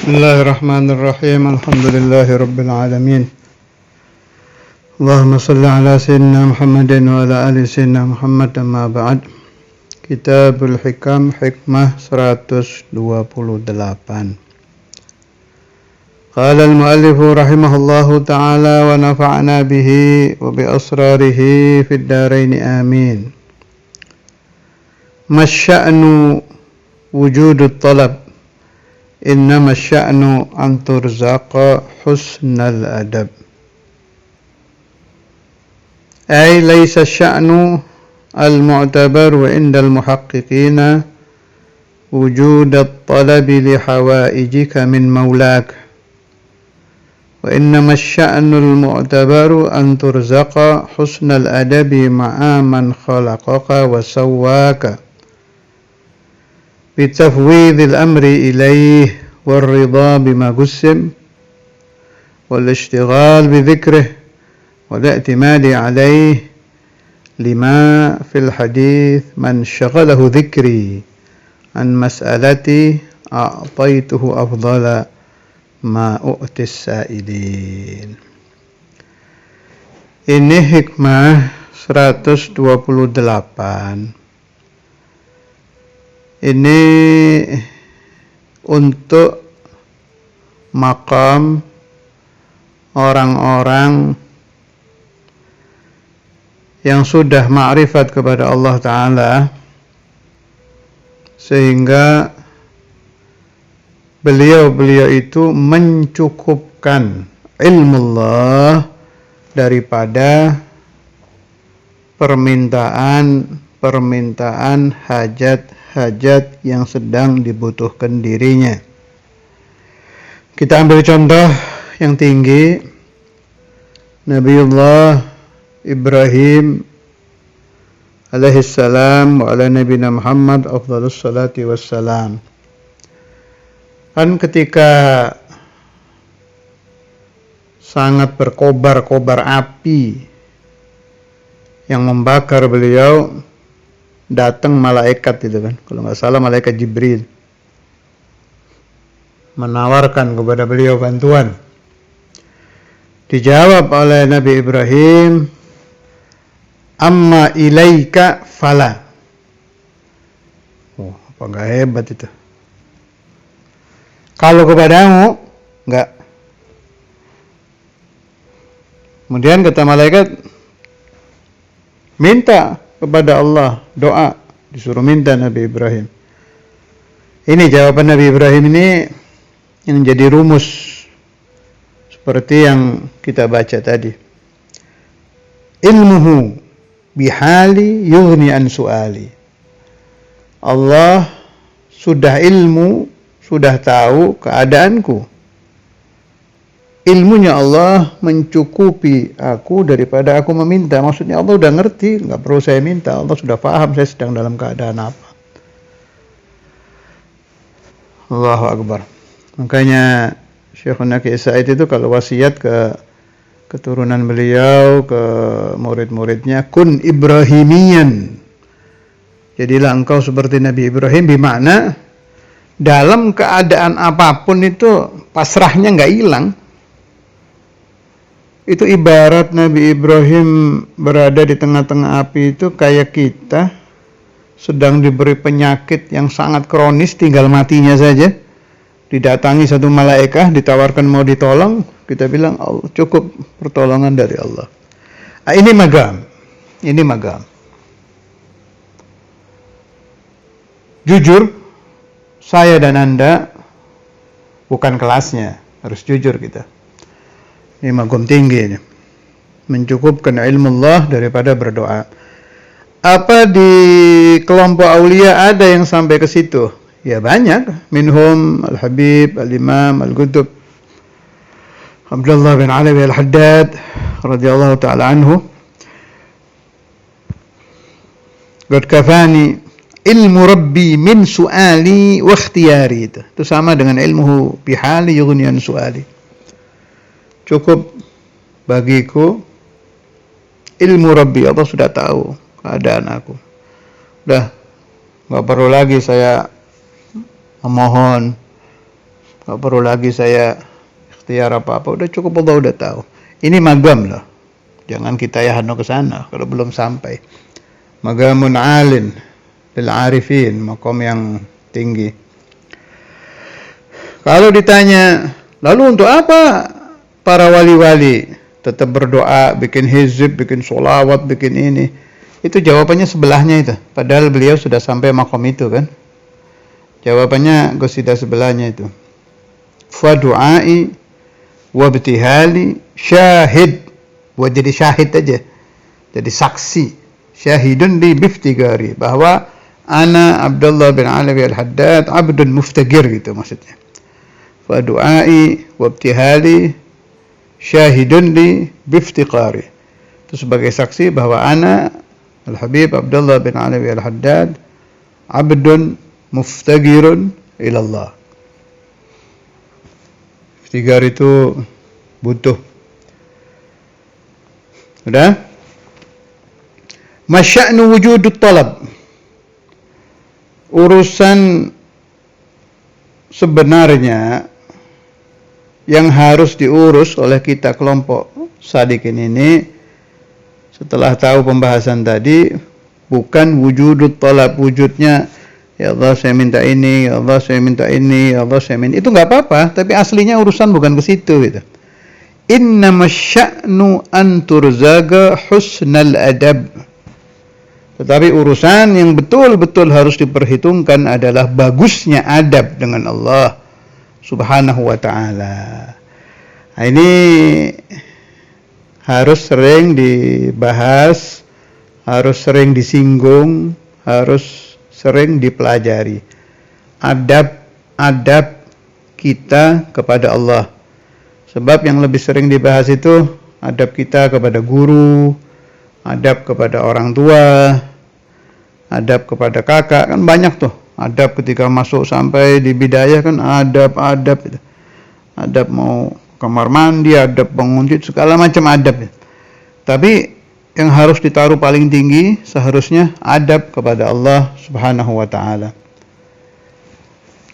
Bismillahirrahmanirrahim. Alhamdulillahirabbil alamin. Allahumma shalli ala sayyidina Muhammadin wa ala ali sayyidina Muhammad, amma ba'd. Kitabul Hikam, hikmah 128. Qala al-muallif rahimahullahu ta'ala wa nafa'na bihi wa bi asrarihi fid dharain amin. Masya'nu wujudut talab, innama sya'nu an turzaqa husnal adab. Ay laysa sya'nu al-mu'tabar wa indal muhaqqiqina wujudat talabi li hawaijika min maulak, wa innama sya'nu al-mu'tabaru an turzaqa husnal adabi ma'a man khalaqaka wa sawwaka بتفويض الأمر إليه والرضا بما قسم والاشتغال بذكره والاعتماد عليه لما في الحديث من شغله ذكري عن مسألتي أعطيته أفضل ما أؤتي السائلين. Ini hikmah 128. Ini untuk makam orang-orang yang sudah ma'rifat kepada Allah Ta'ala, sehingga beliau-beliau itu mencukupkan ilmu Allah daripada permintaan hajat yang sedang dibutuhkan dirinya. Kita ambil contoh yang tinggi, Nabiullah Ibrahim alaihissalam wa ala nabiyina Muhammad afdhalus salati wassalam. Kan ketika sangat berkobar-kobar api yang membakar beliau, datang malaikat itu kan, kalau nggak salah malaikat Jibril, menawarkan kepada beliau bantuan. Dijawab oleh Nabi Ibrahim, amma ilaika fala. Oh, apa nggak hebat itu? Kalau kepadamu nggak. Kemudian kata malaikat, minta kepada Allah, doa, disuruh minta Nabi Ibrahim. Ini jawaban Nabi Ibrahim ini yang menjadi rumus seperti yang kita baca tadi. Ilmuhu bihali yughni an su'ali. Allah sudah ilmu, sudah tahu keadaanku. Ilmunya Allah mencukupi aku daripada aku meminta. Maksudnya Allah sudah ngerti, nggak perlu saya minta. Allah sudah paham saya sedang dalam keadaan apa. Allahu Akbar. Makanya Syekhuna Ki Said itu kalau wasiat ke keturunan beliau, ke murid-muridnya, kun Ibrahimian. Jadilah engkau seperti Nabi Ibrahim, bermakna dalam keadaan apapun itu pasrahnya nggak hilang. Itu ibarat Nabi Ibrahim berada di tengah-tengah api itu kayak kita sedang diberi penyakit yang sangat kronis, tinggal matinya saja. Didatangi satu malaikat, ditawarkan mau ditolong, kita bilang Allah, cukup pertolongan dari Allah. Ini magam. Jujur, saya dan Anda bukan kelasnya, harus jujur kita. Ini magam tinggi ini. Mencukupkan ilmu Allah daripada berdoa. Apa di kelompok aulia ada yang sampai ke situ? Ya banyak. Minhum Al-Habib, Al-Imam, Al-Qutb, Abdullah bin Alawi Al-Haddad radhiyallahu ta'ala anhu. Qad kafani ilmu Rabbi min su'ali wa ikhtiyari. Itu sama dengan ilmuhu bihali yughni an su'ali. Cukup bagiku ilmu Rabbi, Allah sudah tahu keadaan aku. Udah, nggak perlu lagi saya memohon Gak perlu lagi saya ikhtiar apa-apa, udah cukup Allah udah tahu. Ini magam loh. Jangan kita yahano ke sana kalau belum sampai. Magamun alin lil arifin, makom yang tinggi. Kalau ditanya, lalu untuk apa para wali-wali tetap berdoa, bikin hizib, bikin sholawat, bikin ini? Itu jawabannya sebelahnya itu. Padahal beliau sudah sampai makom itu kan. Jawabannya gosida sebelahnya itu. Fa du'ai wa ibtihali syahid. Buat jadi syahid aja. Jadi saksi. Syahidun li biftigari. Bahwa ana Abdullah bin Alawi al-Haddad abdun muftagir gitu maksudnya. Fa du'ai wa ibtihali syahidun li biftiqari. Itu sebagai saksi bahwa ana Al-Habib Abdullah bin Alawi al-Haddad abdun muftagirun ilallah. Iftigar itu butuh. Sudah? Masya'nu wujudut talab. Urusan sebenarnya yang harus diurus oleh kita kelompok sadikin ini setelah tahu pembahasan tadi, bukan wujudut talab, wujudnya ya Allah saya minta ini, ya Allah saya minta ini, ya Allah saya minta. Itu enggak apa-apa, tapi aslinya urusan bukan ke situ gitu. Innama sya'nu an turzaga husnal adab. Tetapi urusan yang betul-betul harus diperhitungkan adalah bagusnya adab dengan Allah Subhanahu wa ta'ala. Nah, ini harus sering dibahas, harus sering disinggung, harus sering dipelajari. Adab kita kepada Allah. Sebab yang lebih sering dibahas itu adab kita kepada guru, adab kepada orang tua, adab kepada kakak, kan banyak tuh. Adab ketika masuk sampai di bidayah kan adab gitu. Adab mau kamar mandi, adab bangun tidur, segala macam adab. Tapi yang harus ditaruh paling tinggi seharusnya adab kepada Allah Subhanahu wa ta'ala.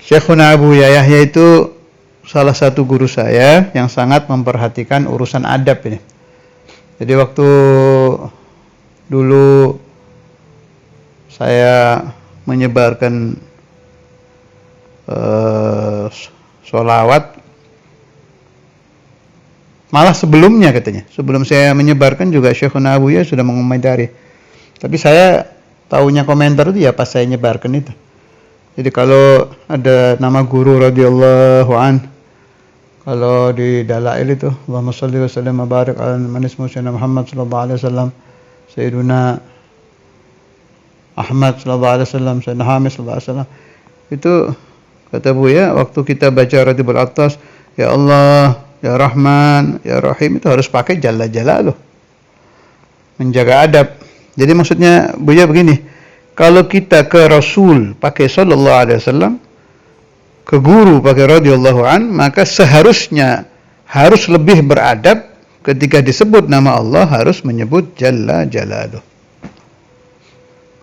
Syekhuna Abu Yahya itu salah satu guru saya yang sangat memperhatikan urusan adab ini. Jadi waktu dulu saya menyebarkan sholawat, malah sebelumnya katanya, sebelum saya menyebarkan juga Syekhuna Abu Yahya sudah mengomentari. Tapi saya taunya komentar itu ya pas saya nyebarkan itu. Jadi kalau ada nama guru radhiyallahu an, kalau di dalail itu Allahumma shalli wa sallim wa barik ala manis Muhammad Muhammad sallallahu alaihi wasallam, Sayyiduna Ahmad sallallahu alaihi wasallam, Sayyidina Hamid sallallahu alaihi wasallam. Itu kata Buya waktu kita baca Ratibul Atas, ya Allah, ya Rahman, ya Rahim, itu harus pakai Jalla Jalaluh. Menjaga adab. Jadi maksudnya Buya begini, kalau kita ke Rasul pakai sallallahu alaihi wasallam, ke guru pakai radhiyallahu an, maka seharusnya harus lebih beradab ketika disebut nama Allah harus menyebut Jalla Jalaluh.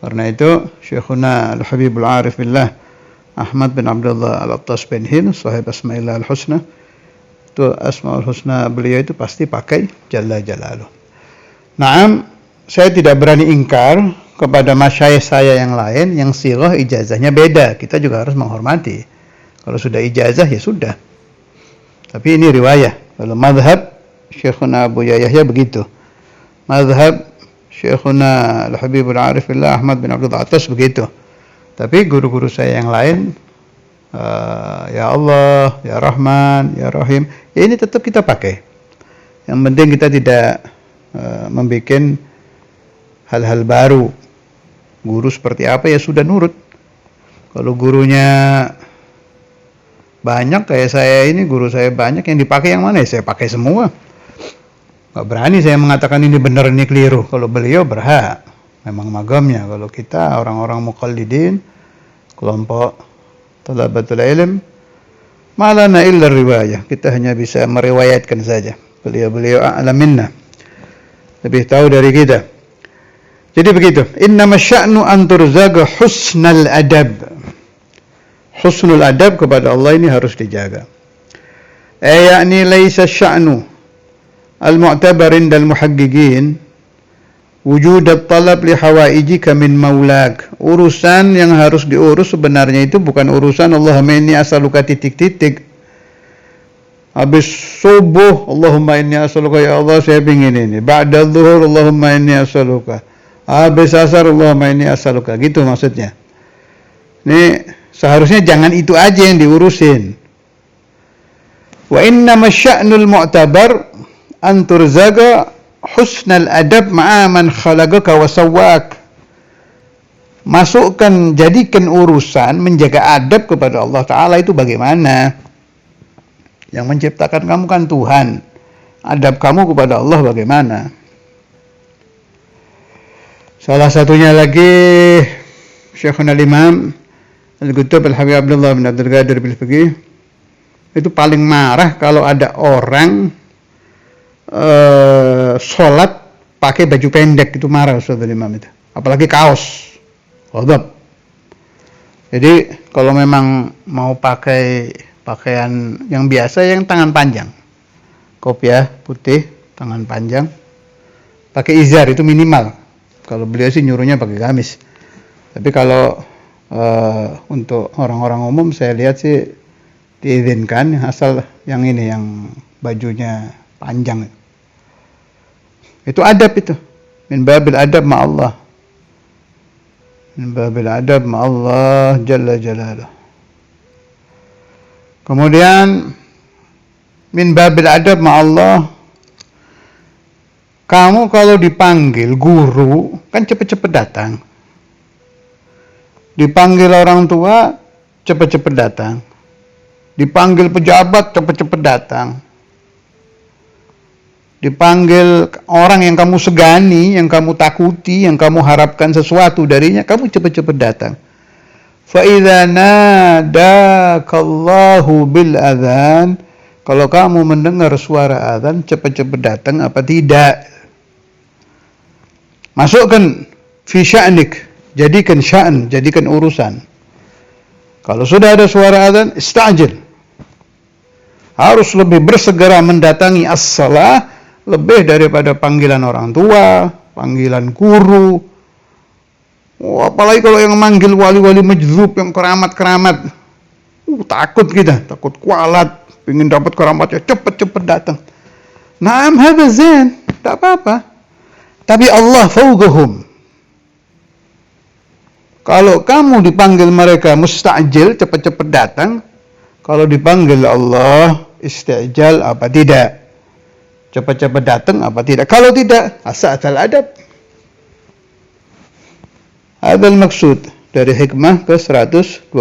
Karena itu Syekhuna Al-Habibul Arif Billah Ahmad bin Abdullah Al-Attas bin Hind, sahib Asma'illah Al-Husna, itu Asma'ul Husna beliau itu pasti pakai Jalla Jalaluh. Naam, saya tidak berani ingkar kepada masyayikh saya yang lain yang sighah ijazahnya beda. Kita juga harus menghormati. Kalau sudah ijazah ya sudah. Tapi ini riwayah. Kalau mazhab Syekhuna Abu Yahya begitu. Mazhab Syekhuna Al-Habibul Arif Billah Ahmad bin Abdul Atas begitu. Tapi guru-guru saya yang lain, ya Allah, ya Rahman, ya Rahim, ya ini tetap kita pakai. Yang penting kita tidak membuat hal-hal baru. Guru seperti apa ya sudah nurut. Kalau gurunya banyak kayak saya ini, guru saya banyak, yang dipakai yang mana ya saya pakai semua. Gak berani saya mengatakan ini benar, ini keliru. Kalau beliau berhak, memang magamnya. Kalau kita orang-orang muqallidin, kelompok talabatul ilm, malana illa riwayah, kita hanya bisa meriwayatkan saja. Beliau-beliau a'lam minna, lebih tahu dari kita. Jadi begitu, innama sya'nu an turzaga husnal adab. Husnul adab kepada Allah ini harus dijaga. yakni laisa sya'nu al-mu'tabar indal muhaqqiqin wujud at-talab li hawaijika min maulak. Urusan yang harus diurus sebenarnya itu bukan urusan Allahumma inni as'aluka titik-titik. Habis subuh Allahumma inni as'aluka, ya Allah saya ingin ini. Ba'da zuhur Allahumma inni as'aluka. Habis asar Allahumma inni as'aluka. Gitu maksudnya. Ini seharusnya jangan itu aja yang diurusin. Wa innama sya'nul mu'tabar an turzaqa husnal adab ma'a man khalaqaka wa sawwak. Masukkan, jadikan urusan menjaga adab kepada Allah Ta'ala itu bagaimana? Yang menciptakan kamu kan Tuhan. Adab kamu kepada Allah bagaimana? Salah satunya lagi Syekhuna al-Imam Al-Qutub Al-Habib Abdullah bin Abdul Qadir Bil-Fiqih itu paling marah kalau ada orang sholat pakai baju pendek, itu marah Ustaz Imam itu. Apalagi kaos. Ghadab. Jadi kalau memang mau pakai pakaian yang biasa yang tangan panjang. Kopiah putih, tangan panjang. Pakai izar itu minimal. Kalau beliau sih nyuruhnya pakai gamis. Tapi kalau untuk orang-orang umum saya lihat sih diizinkan asal yang ini yang bajunya panjang. Itu adab itu. Min babil adab ma'allah. Min babil adab ma'allah jalla jalaluh. Kemudian min babil adab ma'allah, kamu kalau dipanggil guru kan cepet-cepet datang. Dipanggil orang tua cepet-cepet datang. Dipanggil pejabat cepet-cepet datang. Dipanggil orang yang kamu segani, yang kamu takuti, yang kamu harapkan sesuatu darinya, kamu cepat-cepat datang. Fa idza nadakallahu bil adzan, kalau kamu mendengar suara azan cepat-cepat datang apa tidak? Masukkan fi sya'nik, jadikan sya'an, jadikan urusan. Kalau sudah ada suara azan, istajil. Harus lebih bersegera mendatangi as-shalah, lebih daripada panggilan orang tua, panggilan guru. Apalagi kalau yang manggil wali-wali majdzub, yang keramat-keramat. Takut kita, takut kualat, ingin dapat keramatnya, cepet-cepet datang. Naam hadza zain, tak apa-apa. Tapi Allah fawqahum. Kalau kamu dipanggil mereka mustajil, cepet-cepet datang. Kalau dipanggil Allah istijal apa tidak? Cepat-cepat datang apa tidak? Kalau tidak, asal adab. Hadal maksud dari hikmah ke 128.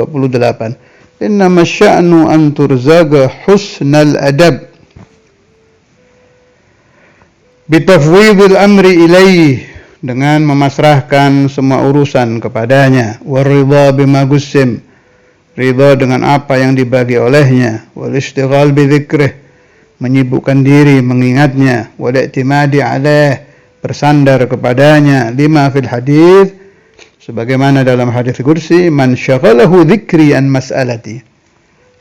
Innama sya'nu an turzaga husnal adab bitafwidil amri ilaih, dengan memasrahkan semua urusan kepadanya. Waridha bima gussim, ridha dengan apa yang dibagi olehnya. Wal istighal bi dzikrih, menyibukkan diri mengingatnya. Wal i'timadi alaih, bersandar kepadanya. Lima fil hadis, sebagaimana dalam hadis kursi, man syaghalahu dzikri an mas'alati,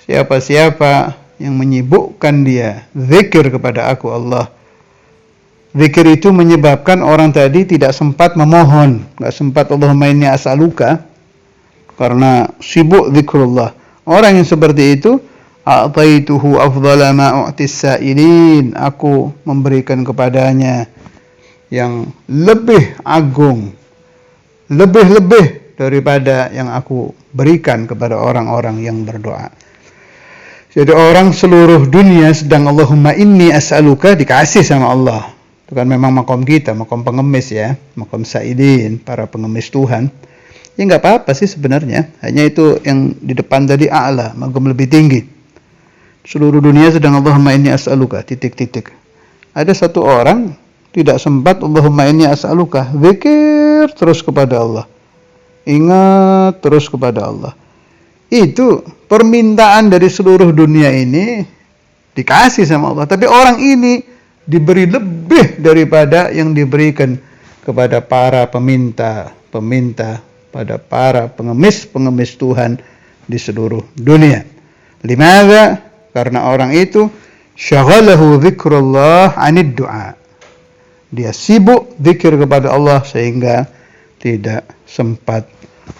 siapa-siapa yang menyibukkan dia zikir kepada aku Allah. Zikir itu menyebabkan orang tadi tidak sempat memohon, enggak sempat Allahumma inni as'aluka, karena sibuk zikrullah. Orang yang seperti itu, a'taituhu afdhala ma u'tis sa'ilin, aku memberikan kepadanya yang lebih agung, lebih-lebih daripada yang aku berikan kepada orang-orang yang berdoa. Jadi orang seluruh dunia sedang Allahumma inni as'aluka dikasih sama Allah. Itu kan memang makom kita, makom pengemis ya, makom sa'ilin, para pengemis Tuhan. Ya enggak apa-apa sih sebenarnya, hanya itu yang di depan tadi a'la, makom lebih tinggi. Seluruh dunia sedang Allahumma inni as'aluka titik-titik. Ada satu orang tidak sempat Allahumma inni as'aluka, zikir terus kepada Allah, ingat terus kepada Allah. Itu permintaan dari seluruh dunia ini dikasih sama Allah, tapi orang ini diberi lebih daripada yang diberikan kepada para peminta, pada para pengemis Tuhan di seluruh dunia. Limadza? Karena orang itu syaghalahu dzikrullah 'anid du'a. Dia sibuk zikir kepada Allah sehingga tidak sempat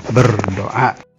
berdoa.